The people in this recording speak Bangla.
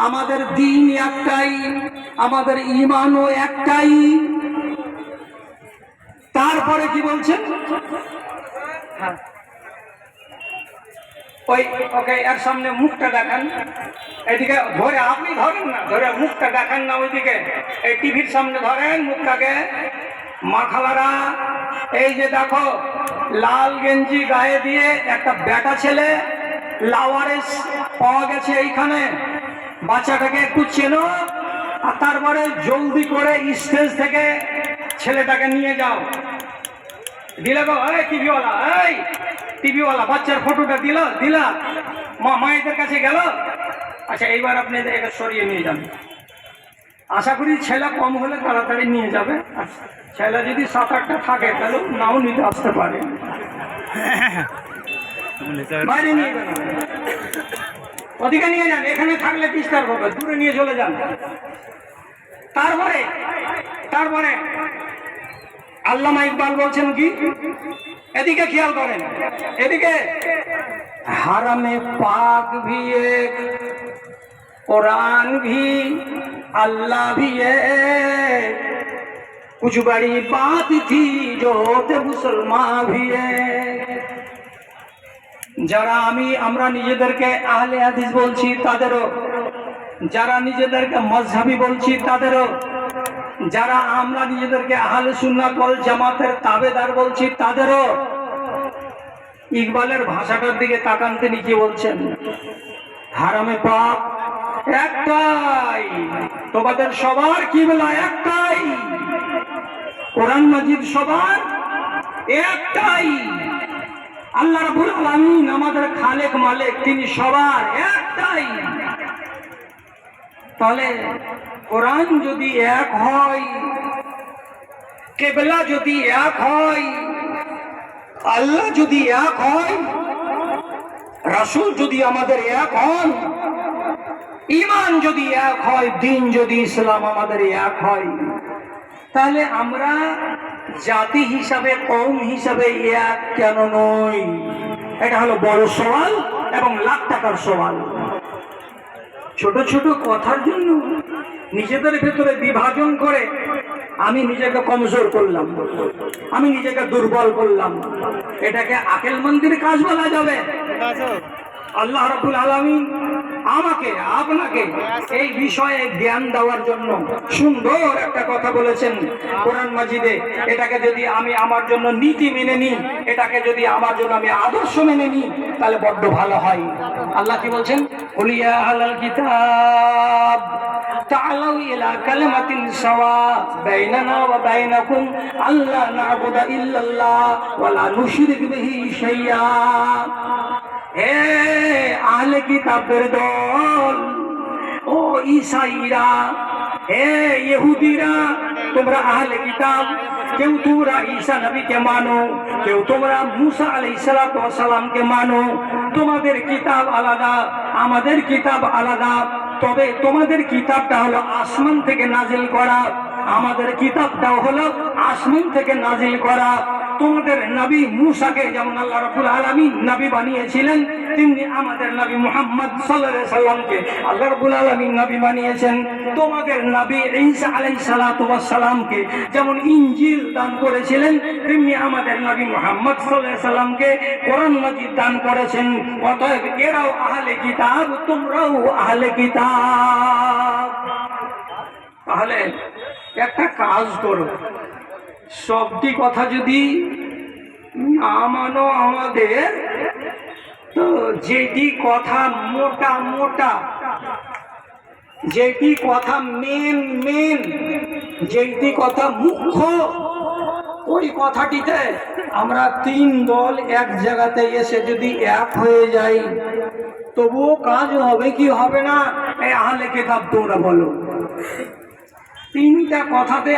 আমাদের দিন একটাই, আমাদের ঈমানও একটাই। তারপরে কি বলছেন? ওই ওকে এর সামনে মুখটা দেখান, এদিকে ধরে, আপনি ধরেন না, ধরে মুখটা দেখান না ওইদিকে, এই টিভির সামনে ধরেন মুখটাকে। মা খালারা, এই যে দেখো লাল গেঞ্জি গায়ে দিয়ে একটা বেটা ছেলে লাওয়ারেস পাওয়া গেছে এইখানে, বাচ্চাটাকে একটু চেনো, আর তারপরে জলদি করে স্টেজ থেকে ছেলেটাকে নিয়ে যাও। দিলে গো, এই টিভিওয়ালা, এই টিভিওয়ালা বাচ্চার ফটোটা দিলা মায়েদের কাছে গেল। আচ্ছা, এইবার আপনি এটা সরিয়ে নিয়ে যান। আশা করি ছেলে কম হলে তাড়াতাড়ি নিয়ে যাবে। ছেলে যদি 7-8টা থাকে তাহলে নাও নিতে আসতে পারে। বাইরে নিয়ে যান, ওদিকে নিয়ে যান, এখানে থাকলে ডিস্টার্ব হবে, দূরে নিয়ে চলে যান। তারপরে আল্লামা ইকবাল বলছেন কি, এদিকে খেয়াল করেন, এদিকে হারামে পাক ভি এক, कुरान भी अल्लाह भी है, कुछ बड़ी बात थी जो होते मुसलमान भी है। যারা আমরা নিজেদেরকে আহলে হাদিস বলছি তাদেরও, যারা নিজেদেরকে মযহাবী বলছি তাদেরও, যারা আমরা নিজেদেরকে আহলে সুন্নাত ওয়াল জামাতের তাবেদার বলছি তাদেরও ইকবালের ভাষাটার দিকে তাকান, তিনি কি বলছেন? হারামে পাক একটাই, তোমাদের সবার কিবলা একটাই, কোরআন মাজিদ সবার একটাই, আল্লাহ রাব্বুল আলামিন আমাদের খালেক মালিক, তিনি সবার একটাই। তাহলে কোরআন যদি এক হয়, কিবলা যদি এক হয়, আল্লাহ যদি এক হয়, রাসূল যদি আমাদের এক হন, ঈমান যদি এক হয়, দিন যদি ইসলাম আমাদের এক হয়, তাহলে আমরা জাতি হিসাবে, কওম হিসাবে এক কেন নই? এটা হলো বড় সওয়াল এবং লাখ টাকার সওয়াল। ছোট ছোট কথার জন্য নিজেদের ভেতরে বিভাজন করে আমি নিজেকে কমজোর করলাম, আমি নিজেকে দুর্বল করলাম, এটাকে আকলমন্দির কাজ বলা যাবে? আল্লাহ রাব্বুল আলামিন আমাকে আপনাকে এই বিষয়ে জ্ঞান দেওয়ার জন্য সুন্দর একটা কথা বলেছেন কোরআন মাজিদে। এটাকে যদি আমি আমার জন্য নীতি মেনে নিই, এটাকে যদি আমার জন্য আমি আদর্শ মেনে নিই, তাহলে বড্ড ভালো হয়। আল্লাহ কি বলছেন? কুলিয়া আহলাল কিতাব তাআলাউ ইলা কালিমাতিন সাওয়া বাইনানা ওয়া বাইনাকুম আল্লা না'বুদা ইল্লাল্লাহ ওয়া লা নুশরিকু বিহি শাইয়্যা। হে আহলে কিতাবের দল, ও ঈসাইরা, হে ইহুদিরা, তোমরা আহলে কিতাব, কেউ তোমরা ঈসা নবীকে মানো, কেউ তোমরা মুসা আলাইহিস সালাতু ওয়াস সালামকে মানো। তোমাদের কিতাব আলাদা, আমাদের কিতাব আলাদা, তবে তোমাদের কিতাবটা হলো আসমান থেকে নাজিল করা, আমাদের কিতাবটাও হলো আসমান থেকে নাজিল করা। তোমাদের নবী মুসাকে যেমন আল্লাহ রাব্বুল আলামিন নবী বানিয়েছিলেন, তেমনি আমাদের নবী মুহাম্মদ সাল্লাল্লাহু আলাইহি সাল্লামকে আল্লাহ রাব্বুল আলামিন নবী বানিয়েছেন। তোমাদের নবী ঈসা আলাইহিস সালাতু ওয়াস সালামকে যেমন ইনজিল দান করেছিলেন, তেমনি আমাদের নবী মুহাম্মদ সাল্লাল্লাহু আলাইহি সাল্লামকে কোরআন মাজিদ দান করেছেন। অতএব এরাও আহলে কিতাব, তোমরাও আহলে কিতাব। তাহলে একটা কাজ করো, সবটি কথা যদি না মানো আমাদের, তো যেটি কথা মোটা মোটা, যেটি কথা মেন, যেটি কথা মুখ্য, ওই কথাটিতে আমরা 3 দল এক জায়গাতে এসে যদি এক হয়ে যাই, তবুও কাজ হবে কি হবে না? এই আহলে কিতাব তোমরা বলো। 3টা কথাতে